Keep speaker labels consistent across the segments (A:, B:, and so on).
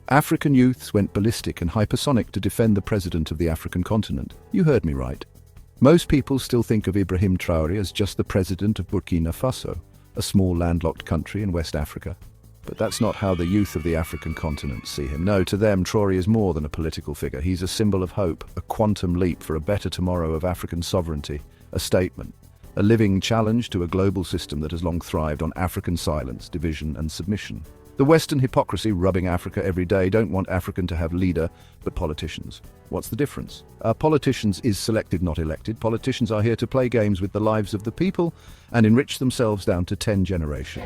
A: African youths went ballistic and hypersonic to defend the president of the African continent. You heard me right. Most people still think of Ibrahim Traoré as just the president of Burkina Faso, a small landlocked country in West Africa. But that's not how the youth of the African continent see him. No, to them, Traoré is more than a political figure. He's a symbol of hope, a quantum leap for a better tomorrow of African sovereignty, a statement, a living challenge to a global system that has long thrived on African silence, division, and submission. The Western hypocrisy rubbing Africa every day don't want African to have leader, but politicians. What's the difference? Politicians is selected, not elected. Politicians are here to play games with the lives of the people and enrich themselves down to 10 generations.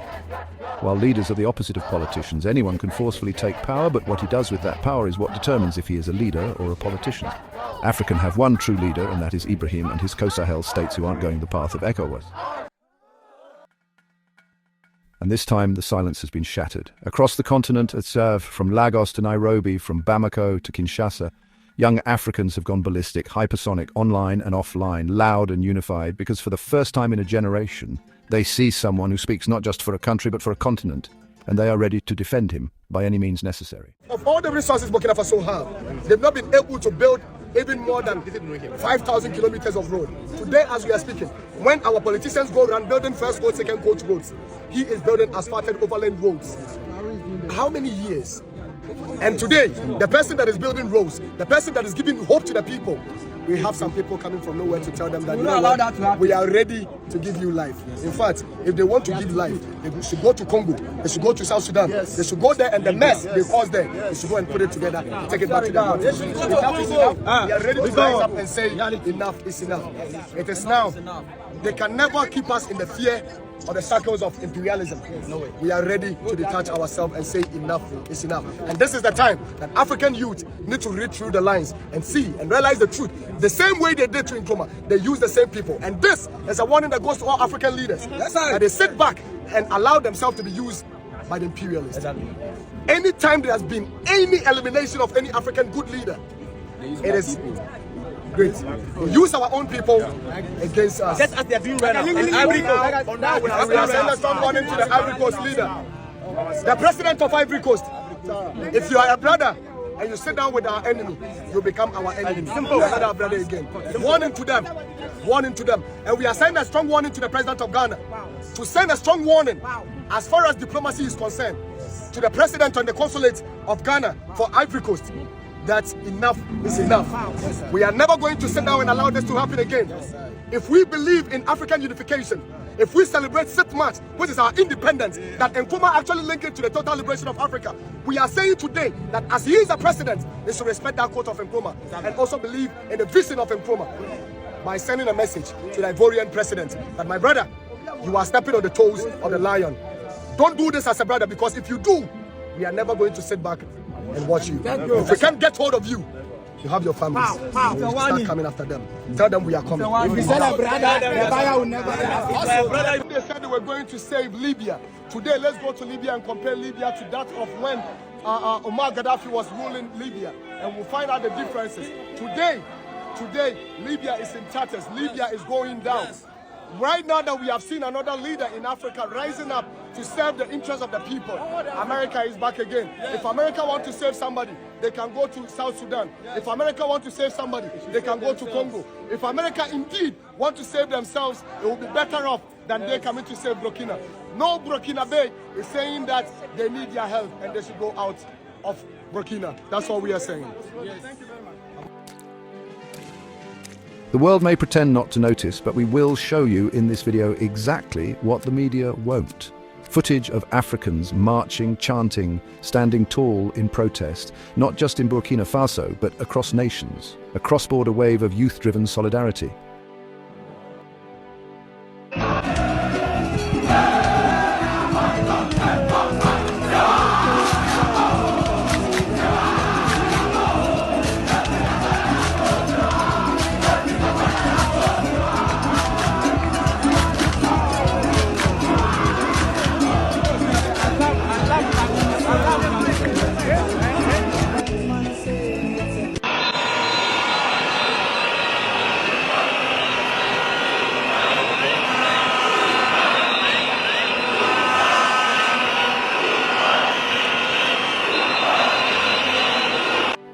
A: While leaders are the opposite of politicians, anyone can forcefully take power, but what he does with that power is what determines if he is a leader or a politician. African have one true leader, and that is Ibrahim and his co-Sahel states who aren't going the path of ECOWAS. And this time, the silence has been shattered. Across the continent, from Lagos to Nairobi, from Bamako to Kinshasa, young Africans have gone ballistic, hypersonic, online and offline, loud and unified, because for the first time in a generation, they see someone who speaks not just for a country, but for a continent, and they are ready to defend him by any means necessary.
B: Of all the resources Burkina Faso have, they've not been able to build even more than 5,000 kilometers of road. Today, as we are speaking, when our politicians go around building first coach, second coach roads, he is building asphalted overland roads. How many years? And today, the person that is building roads, the person that is giving hope to the people, we have some people coming from nowhere to tell them that, you know what, we are ready to give you life. In fact, if they want to give life, they should go to Congo, they should go to South Sudan, they should go there, and the mess they caused there, they should go and put it together, take it back to their country. Enough is enough. We are ready to rise up and say, enough is enough. It is now. They can never keep us in the fear or the circles of imperialism. We are ready to detach ourselves and say enough is enough. And this is the time that African youth need to read through the lines and see and realize the truth. The same way they did to Nkrumah, they use the same people. And this is a warning that goes to all African leaders. That they sit back and allow themselves to be used by the imperialists. Anytime there has been any elimination of any African good leader, it is great. We use our own people against us.
C: Just as they are doing right now.
B: We are sending a strong warning to the Ivory Coast leader, the president of Ivory Coast. If you are a brother and you sit down with our enemy, you become our enemy. Simple. We are not our brother again. Warning to them. Warning to them. And we are sending a strong warning to the president of Ghana to send a strong warning as far as diplomacy is concerned to the president and the consulate of Ghana for Ivory Coast. That enough is enough. We are never going to sit down and allow this to happen again. If we believe in African unification, if we celebrate 6th March, which is our independence, that Nkrumah actually linked it to the total liberation of Africa, we are saying today that as he is a president, they should respect that quote of Nkrumah and also believe in the vision of Nkrumah by sending a message to the Ivorian president that, my brother, you are stepping on the toes of the lion. Don't do this as a brother, because if you do, we are never going to sit back and watch you. If we can't get hold of you, you have your families. We'll start coming after them. Tell them we are coming.
C: If we sell a brother, the buyer will never
B: also, they said they were going to save Libya. Today, let's go to Libya and compare Libya to that of when Omar Gaddafi was ruling Libya, and we'll find out the differences. Today, Libya is in tatters. Libya is going down. Right now that we have seen another leader in Africa rising up to serve the interests of the people, America is back again. If America wants to save somebody, they can go to South Sudan. If America wants to save somebody, they can go to Congo. If America indeed want to save themselves, it will be better off than they coming to save Burkina. No Burkina Bay is saying that they need their help and they should go out of Burkina. That's what we are saying.
C: Yes. Thank you very much.
A: The world may pretend not to notice, but we will show you in this video exactly what the media won't. Footage of Africans marching, chanting, standing tall in protest, not just in Burkina Faso, but across nations. A cross-border wave of youth-driven solidarity.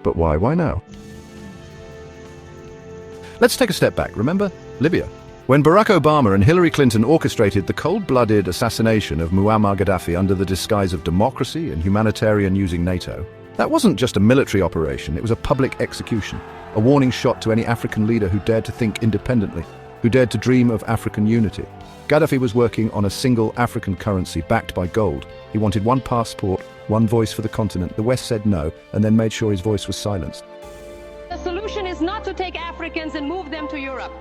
A: But why? Why now? Let's take a step back. Remember Libya? When Barack Obama and Hillary Clinton orchestrated the cold-blooded assassination of Muammar Gaddafi under the disguise of democracy and humanitarian using NATO, that wasn't just a military operation, it was a public execution, a warning shot to any African leader who dared to think independently, who dared to dream of African unity. Gaddafi was working on a single African currency backed by gold. He wanted one passport, one voice for the continent. The West said no, and then made sure his voice was silenced.
D: The solution is not to take Africans and move them to Europe.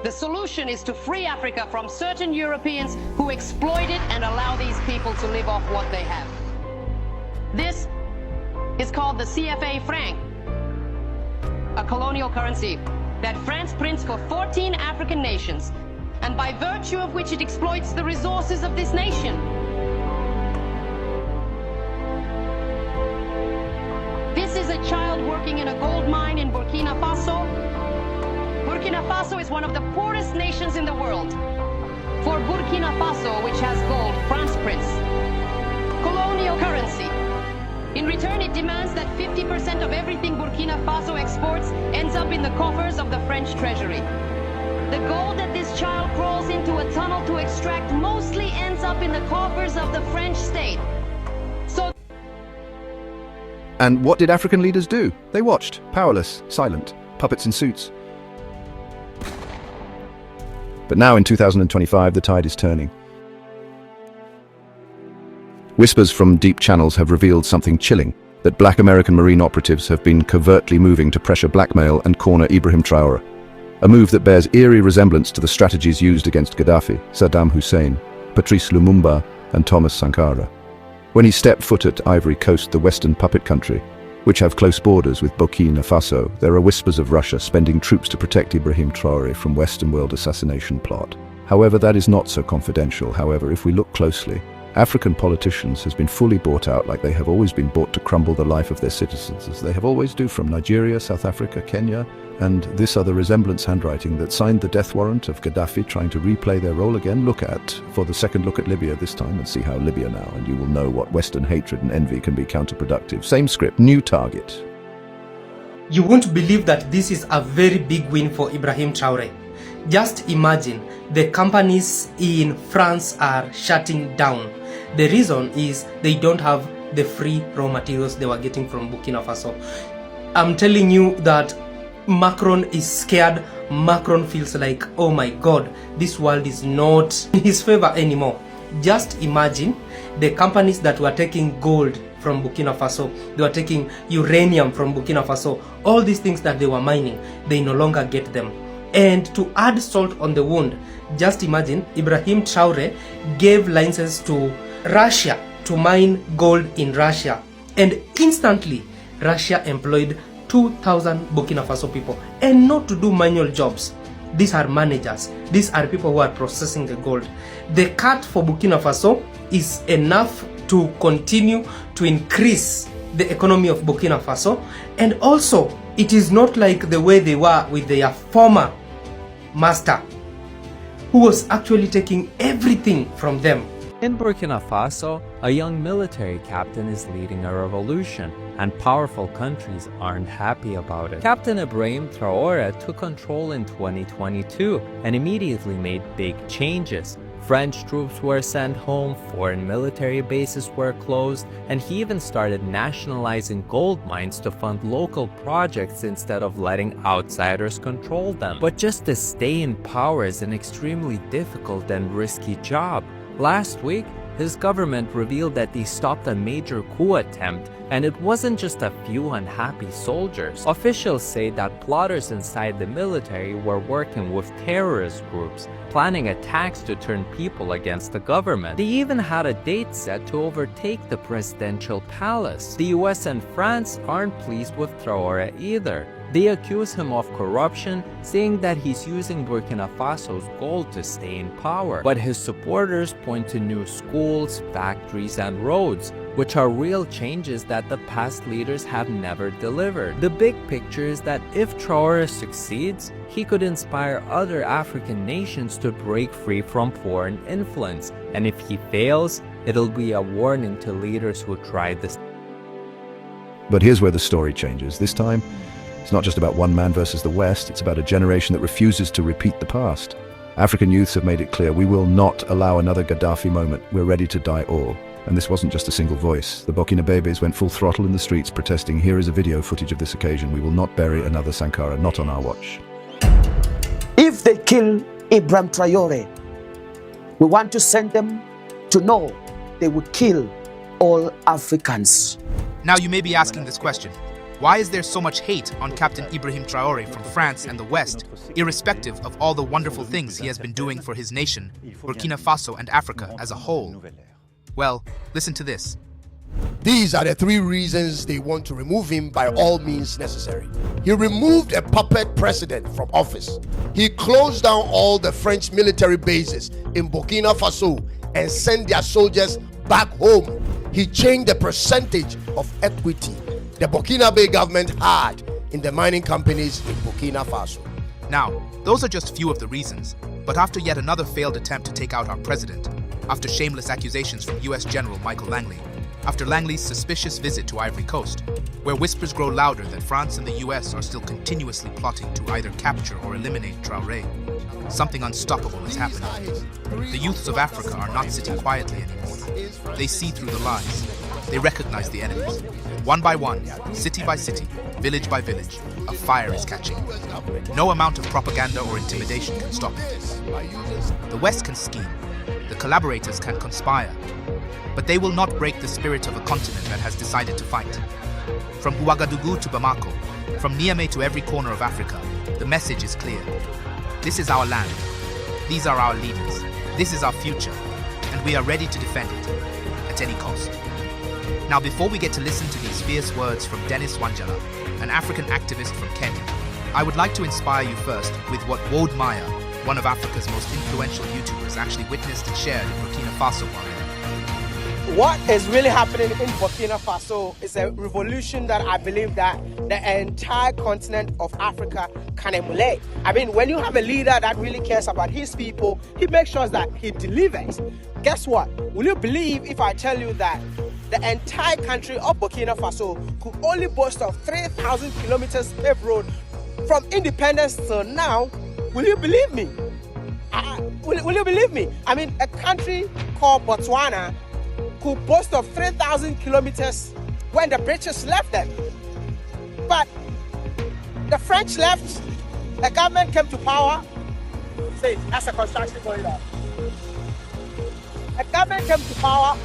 D: The solution is to free Africa from certain Europeans who exploit it and allow these people to live off what they have. This is called the CFA franc, a colonial currency that France prints for 14 African nations, and by virtue of which it exploits the resources of this nation. This is a child working in a gold mine in Burkina Faso. Burkina Faso is one of the poorest nations in the world. For Burkina Faso, which has gold, France prints colonial currency. In return, it demands that 50% of everything Burkina Faso exports ends up in the coffers of the French treasury. The gold that this child crawls into a tunnel to extract mostly ends up in the coffers of the French state.
A: And what did African leaders do? They watched, powerless, silent, puppets in suits. But now in 2025, the tide is turning. Whispers from deep channels have revealed something chilling, that black American Marine operatives have been covertly moving to pressure, blackmail and corner Ibrahim Traoré. A move that bears eerie resemblance to the strategies used against Gaddafi, Saddam Hussein, Patrice Lumumba and Thomas Sankara. When he stepped foot at Ivory Coast, the Western puppet country, which have close borders with Burkina Faso, there are whispers of Russia spending troops to protect Ibrahim Traoré from Western world assassination plot. However, that is not so confidential. However, if we look closely, African politicians has been fully bought out like they have always been bought to crumble the life of their citizens, as they have always do from Nigeria, South Africa, Kenya, and this other resemblance handwriting that signed the death warrant of Gaddafi trying to replay their role again. Look for the second look at Libya this time and see how Libya now, and you will know what Western hatred and envy can be counterproductive. Same script, new target.
E: You won't believe that this is a very big win for Ibrahim Traoré. Just imagine the companies in France are shutting down. The reason is they don't have the free raw materials they were getting from Burkina Faso. I'm telling you that Macron is scared. Macron feels like, oh my God, this world is not in his favor anymore. Just imagine the companies that were taking gold from Burkina Faso, they were taking uranium from Burkina Faso, all these things that they were mining, they no longer get them. And to add salt on the wound, just imagine Ibrahim Traoré gave licenses to Russia to mine gold in Russia, and instantly Russia employed 2,000 Burkina Faso people, and not to do manual jobs. These are managers. These are people who are processing the gold. The cut for Burkina Faso is enough to continue to increase the economy of Burkina Faso, and also it is not like the way they were with their former master, who was actually taking everything from them.
F: In Burkina Faso, a young military captain is leading a revolution, and powerful countries aren't happy about it. Captain Ibrahim Traoré took control in 2022 and immediately made big changes. French troops were sent home, foreign military bases were closed, and he even started nationalizing gold mines to fund local projects instead of letting outsiders control them. But just to stay in power is an extremely difficult and risky job. Last week, his government revealed that they stopped a major coup attempt, and it wasn't just a few unhappy soldiers. Officials say that plotters inside the military were working with terrorist groups, planning attacks to turn people against the government. They even had a date set to overtake the presidential palace. The US and France aren't pleased with Traoré either. They accuse him of corruption, saying that he's using Burkina Faso's gold to stay in power. But his supporters point to new schools, factories, and roads, which are real changes that the past leaders have never delivered. The big picture is that if Traoré succeeds, he could inspire other African nations to break free from foreign influence. And if he fails, it'll be a warning to leaders who try this.
A: But here's where the story changes. This time, it's not just about one man versus the West, it's about a generation that refuses to repeat the past. African youths have made it clear, we will not allow another Gaddafi moment. We're ready to die all. And this wasn't just a single voice. The Burkinabés went full throttle in the streets protesting. Here is a video footage of this occasion. We will not bury another Sankara, not on our watch.
C: If they kill Ibrahim Traoré, we want to send them to know they would kill all Africans.
G: Now you may be asking this question. Why is there so much hate on Captain Ibrahim Traoré from France and the West, irrespective of all the wonderful things he has been doing for his nation, Burkina Faso and Africa as a whole? Well, listen to this.
B: These are the three reasons they want to remove him by all means necessary. He removed a puppet president from office. He closed down all the French military bases in Burkina Faso and sent their soldiers back home. He changed the percentage of equity the Burkinabe government had in the mining companies in Burkina Faso.
G: Now, those are just few of the reasons, but after yet another failed attempt to take out our president, after shameless accusations from US General Michael Langley, after Langley's suspicious visit to Ivory Coast, where whispers grow louder that France and the US are still continuously plotting to either capture or eliminate Traoré, something unstoppable is happening. The youths of Africa are not sitting quietly anymore. They see through the lies. They recognize the enemies. One by one, city by city, village by village, a fire is catching. No amount of propaganda or intimidation can stop it. The West can scheme. The collaborators can conspire. But they will not break the spirit of a continent that has decided to fight. From Ouagadougou to Bamako, from Niamey to every corner of Africa, the message is clear. This is our land. These are our leaders. This is our future. And we are ready to defend it at any cost. Now, before we get to listen to these fierce words from Dennis Wanjala, an African activist from Kenya, I would like to inspire you first with what Wode Maya, one of Africa's most influential YouTubers, actually witnessed and shared in Burkina Faso while there.
H: What is really happening in Burkina Faso is a revolution that I believe that the entire continent of Africa can emulate. I mean, when you have a leader that really cares about his people, he makes sure that he delivers. Guess what? Will you believe if I tell you that the entire country of Burkina Faso could only boast of 3,000 kilometers paved road from independence till now? Will you believe me? Will you believe me? I mean, a country called Botswana could boast of 3,000 kilometers when the British left them. But the French left, the government came to power. Say, that's a construction going on. The government came to power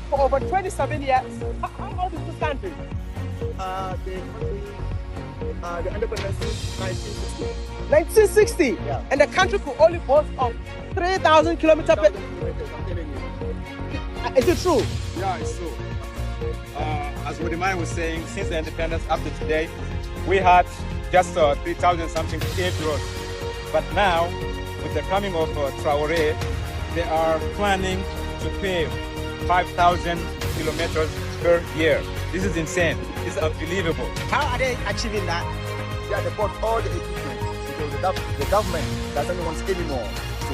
H: for over 27 years. How old is this country? The independence is 1960. 1960? Yeah. And the country could only boast of 3,000 kilometers. Is it true?
I: Yeah, it's true. As Wodimai was saying, since the independence up to today, we had just 3,000 something paved roads. But now, with the coming of Traore, they are planning to pave 5,000 kilometers per year. This is insane. This is unbelievable.
H: How are they achieving that?
J: Yeah, they bought all the equipment because the government doesn't want anymore to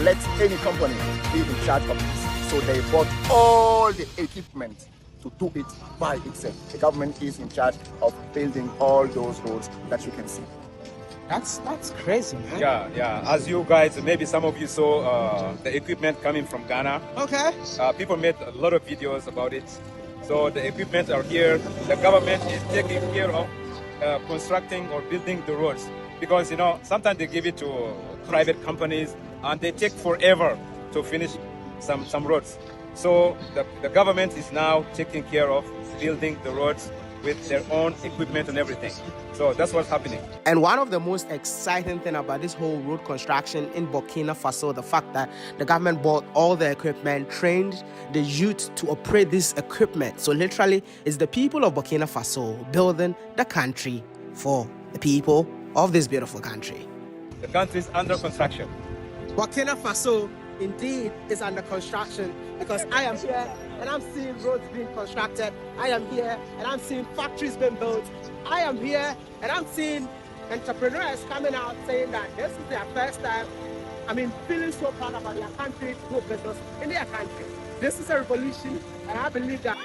J: let any company be in charge of this. So they bought all the equipment to do it by itself. The government is in charge of building all those roads that you can see.
H: That's crazy, man.
I: Yeah. As you guys, maybe some of you saw the equipment coming from Ghana.
H: Okay.
I: People made a lot of videos about it. So the equipment are here. The government is taking care of constructing or building the roads. Because, you know, sometimes they give it to private companies and they take forever to finish some roads. So the government is now taking care of building the roads with their own equipment and everything. So that's what's happening.
H: And one of the most exciting thing about this whole road construction in Burkina Faso, the fact that the government bought all the equipment, trained the youth to operate this equipment. So literally, it's the people of Burkina Faso building the country for the people of this beautiful country.
I: The country is under construction.
H: Burkina Faso indeed is under construction because I am here and I'm seeing roads being constructed. I am here and I'm seeing factories being built. I am here and I'm seeing entrepreneurs coming out saying that this is their first time, feeling so proud about their country, to do business in their country. This is a revolution and I believe that.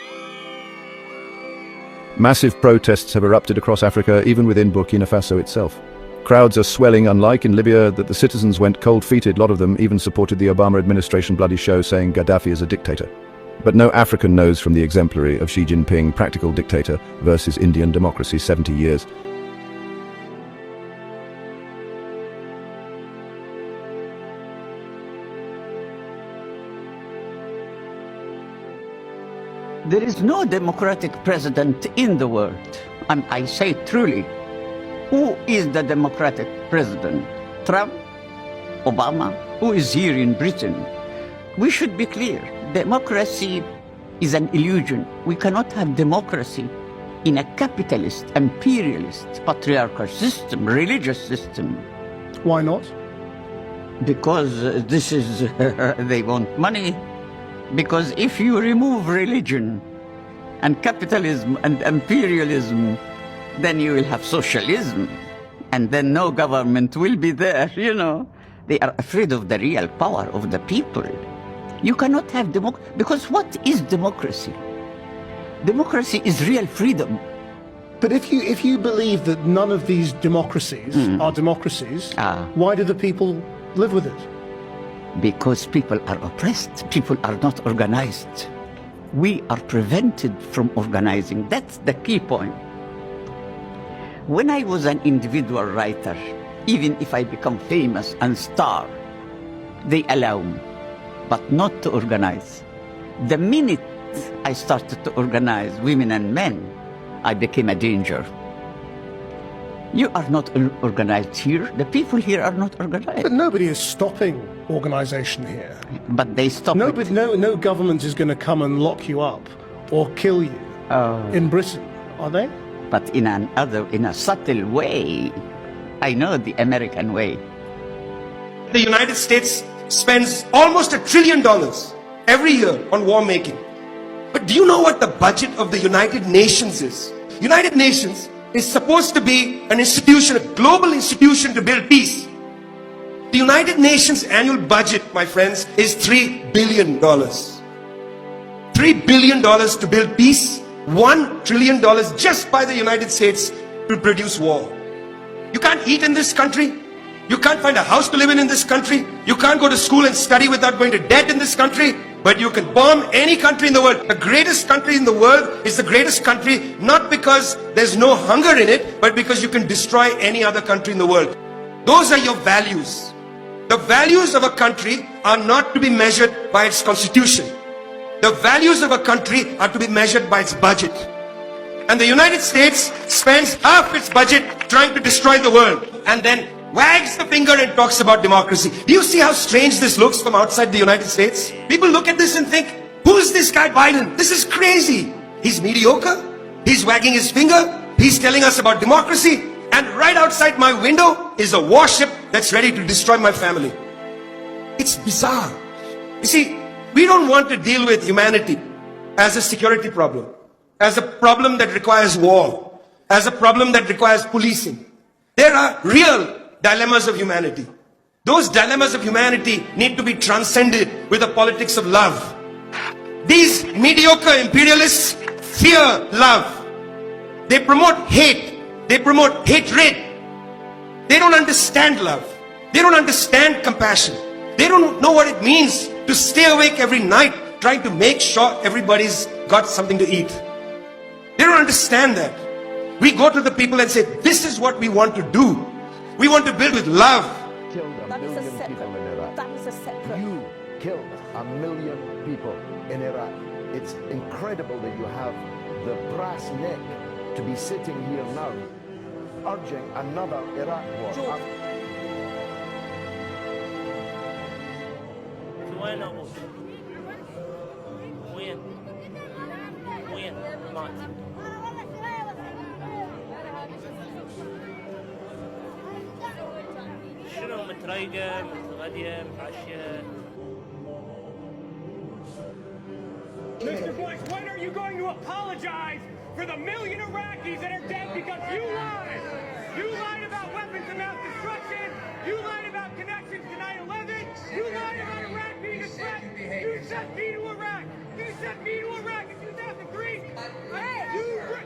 A: Massive protests have erupted across Africa, even within Burkina Faso itself. Crowds are swelling, unlike in Libya, that the citizens went cold-feeted. A lot of them even supported the Obama administration bloody show, saying Gaddafi is a dictator. But no African knows from the exemplary of Xi Jinping, practical dictator, versus Indian democracy, 70 years.
K: There is no democratic president in the world. I say truly. Who is the democratic president? Trump? Obama? Who is here in Britain? We should be clear. Democracy is an illusion. We cannot have democracy in a capitalist, imperialist, patriarchal system, religious system.
B: Why not?
K: Because this is, they want money. Because if you remove religion and capitalism and imperialism, then you will have socialism, and then no government will be there, you know. They are afraid of the real power of the people. You cannot have democracy, because what is democracy? Democracy is real freedom.
L: But if you believe that none of these democracies are democracies, why do the people live with it?
K: Because people are oppressed. People are not organized. We are prevented from organizing. That's the key point. When I was an individual writer, even if I become famous and star, they allow me, but not to organize. The minute I started to organize women and men, I became a danger. You are not organized here. The people here are not organized.
L: But nobody is stopping organization here.
K: But they stop it.
L: No government is going to come and lock you up or kill you in Britain, are they?
K: But in a subtle way. I know the American way.
M: The United States spends almost $1 trillion every year on war making. But do you know what the budget of the United Nations is? United Nations is supposed to be an institution, a global institution to build peace. The United Nations annual budget, my friends, is $3 billion. $3 billion to build peace, $1 trillion just by the United States to produce war. You can't eat in this country. You can't find a house to live in this country. You can't go to school and study without going to debt in this country. But you can bomb any country in the world. The greatest country in the world is the greatest country, not because there's no hunger in it, but because you can destroy any other country in the world. Those are your values. The values of a country are not to be measured by its constitution. The values of a country are to be measured by its budget. And the United States spends half its budget trying to destroy the world, and then wags the finger and talks about democracy. Do you see how strange this looks from outside the United States? People look at this and think, who's this guy Biden? This is crazy. He's mediocre. He's wagging his finger. He's telling us about democracy. And right outside my window is a warship that's ready to destroy my family. It's bizarre. You see, we don't want to deal with humanity as a security problem, as a problem that requires war, as a problem that requires policing. There are real dilemmas of humanity. Those dilemmas of humanity need to be transcended with a politics of love. These mediocre imperialists fear love. They promote hate. They promote hatred. They don't understand love. They don't understand compassion. They don't know what it means to stay awake every night trying to make sure everybody's got something to eat. They don't understand that. We go to the people and say, this is what we want to do. We want to build with love.
J: That is a separate. That is a separate. You killed 1 million people in Iraq. It's incredible that you have the brass neck to be sitting here now, urging another Iraq war.
N: شنو متريقة متغدية متعشية.
O: Mr. Bush, when are you going to apologize for the million Iraqis that are dead because you lied? You lied about weapons of mass destruction. You lied about connections to 9/11. You lied about Iraq being a threat. You sent me to Iraq. You sent me to Iraq in 2003.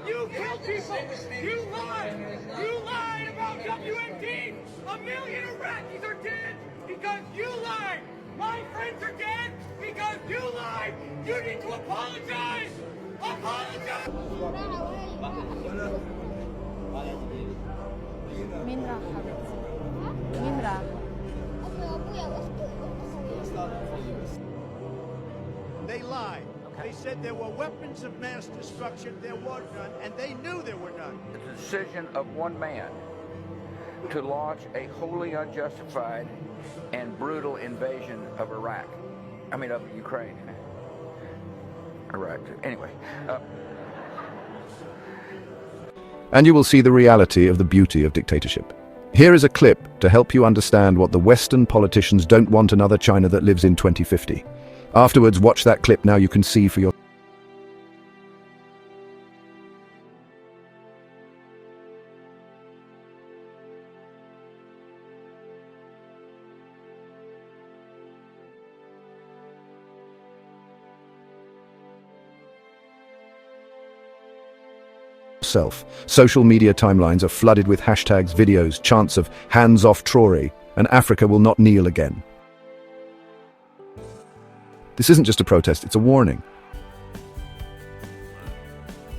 O: You people. You lied. You lied about WMD. 1 million Iraqis are dead because you lied. My friends are dead because you lied. You need to apologize. Apologize.
P: مين راح حبيبتي؟ مين راح؟
Q: They lied. They said there were weapons of mass destruction. There were none, and they knew there were none.
R: The decision of one man to launch a wholly unjustified and brutal invasion of Iraq. I mean, of Ukraine. Iraq. Anyway.
A: And you will see the reality of the beauty of dictatorship. Here is a clip to help you understand what the Western politicians don't want another China that lives in 2050. Afterwards, watch that clip now you can see for yourself. Social media timelines are flooded with hashtags, videos, chants of hands off Traore, and Africa will not kneel again. This isn't just a protest, it's a warning.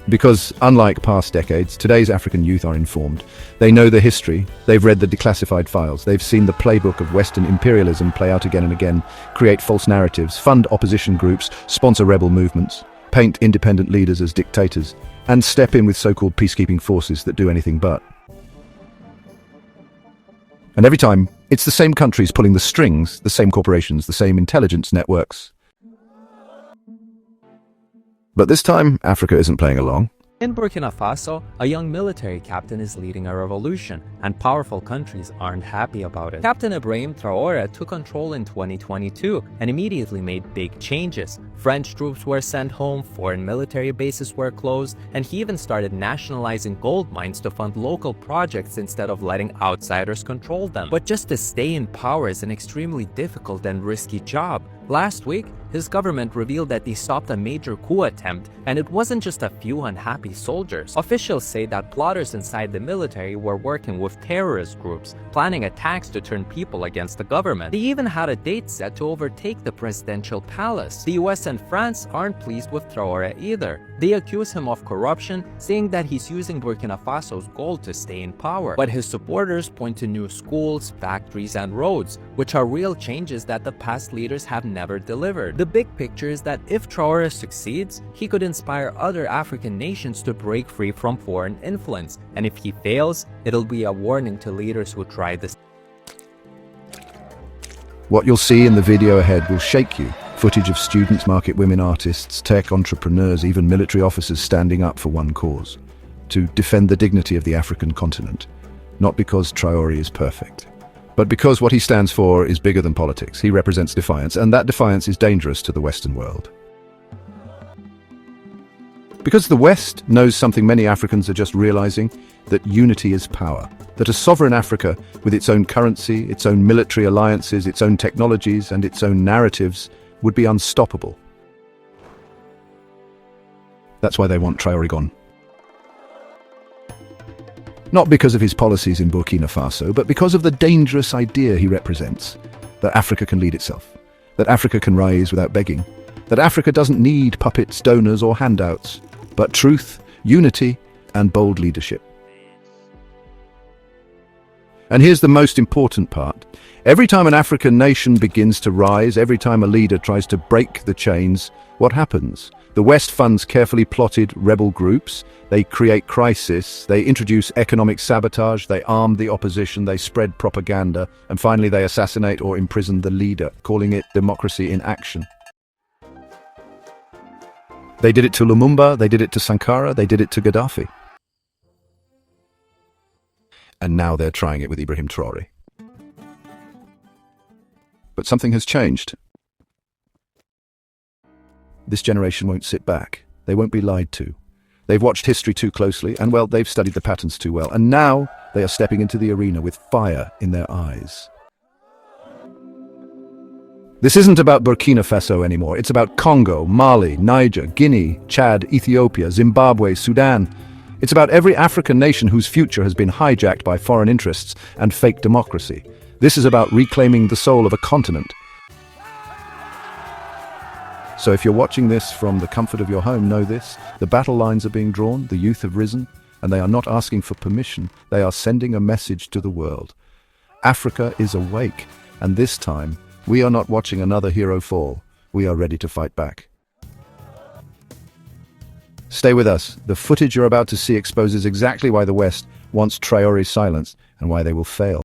A: Because, unlike past decades, today's African youth are informed. They know the history, they've read the declassified files, they've seen the playbook of Western imperialism play out again and again, create false narratives, fund opposition groups, sponsor rebel movements, paint independent leaders as dictators, and step in with so-called peacekeeping forces that do anything but. And every time, it's the same countries pulling the strings, the same corporations, the same intelligence networks. But this time, Africa isn't playing along.
F: In Burkina Faso, a young military captain is leading a revolution, and powerful countries aren't happy about it. Captain Ibrahim Traoré took control in 2022 and immediately made big changes. French troops were sent home, foreign military bases were closed, and he even started nationalizing gold mines to fund local projects instead of letting outsiders control them. But just to stay in power is an extremely difficult and risky job. Last week, his government revealed that they stopped a major coup attempt, and it wasn't just a few unhappy soldiers. Officials say that plotters inside the military were working with terrorist groups, planning attacks to turn people against the government. They even had a date set to overtake the presidential palace. The US and France aren't pleased with Traore either. They accuse him of corruption, saying that he's using Burkina Faso's gold to stay in power. But his supporters point to new schools, factories, and roads, which are real changes that the past leaders have never delivered. The big picture is that if Traore succeeds, he could inspire other African nations to break free from foreign influence. And if he fails, it'll be a warning to leaders who try this.
A: What you'll see in the video ahead will shake you. Footage of students, market women, artists, tech entrepreneurs, even military officers standing up for one cause: to defend the dignity of the African continent. Not because Traore is perfect, but because what he stands for is bigger than politics. He represents defiance, and that defiance is dangerous to the Western world. Because the West knows something many Africans are just realizing, that unity is power. That a sovereign Africa, with its own currency, its own military alliances, its own technologies, and its own narratives, would be unstoppable. That's why they want Traore gone. Not because of his policies in Burkina Faso, but because of the dangerous idea he represents, that Africa can lead itself, that Africa can rise without begging, that Africa doesn't need puppets, donors, or handouts, but truth, unity, and bold leadership. And here's the most important part. Every time an African nation begins to rise, every time a leader tries to break the chains, what happens? The West funds carefully plotted rebel groups, they create crisis, they introduce economic sabotage, they arm the opposition, they spread propaganda, and finally they assassinate or imprison the leader, calling it democracy in action. They did it to Lumumba, they did it to Sankara, they did it to Gaddafi. And now they're trying it with Ibrahim Traoré. But something has changed. This generation won't sit back. They won't be lied to. They've watched history too closely, and well, they've studied the patterns too well. And now they are stepping into the arena with fire in their eyes. This isn't about Burkina Faso anymore. It's about Congo, Mali, Niger, Guinea, Chad, Ethiopia, Zimbabwe, Sudan. It's about every African nation whose future has been hijacked by foreign interests and fake democracy. This is about reclaiming the soul of a continent. So if you're watching this from the comfort of your home, know this: the battle lines are being drawn, the youth have risen, and they are not asking for permission, they are sending a message to the world. Africa is awake, and this time, we are not watching another hero fall, we are ready to fight back. Stay with us. The footage you're about to see exposes exactly why the West wants Traore silenced and why they will fail.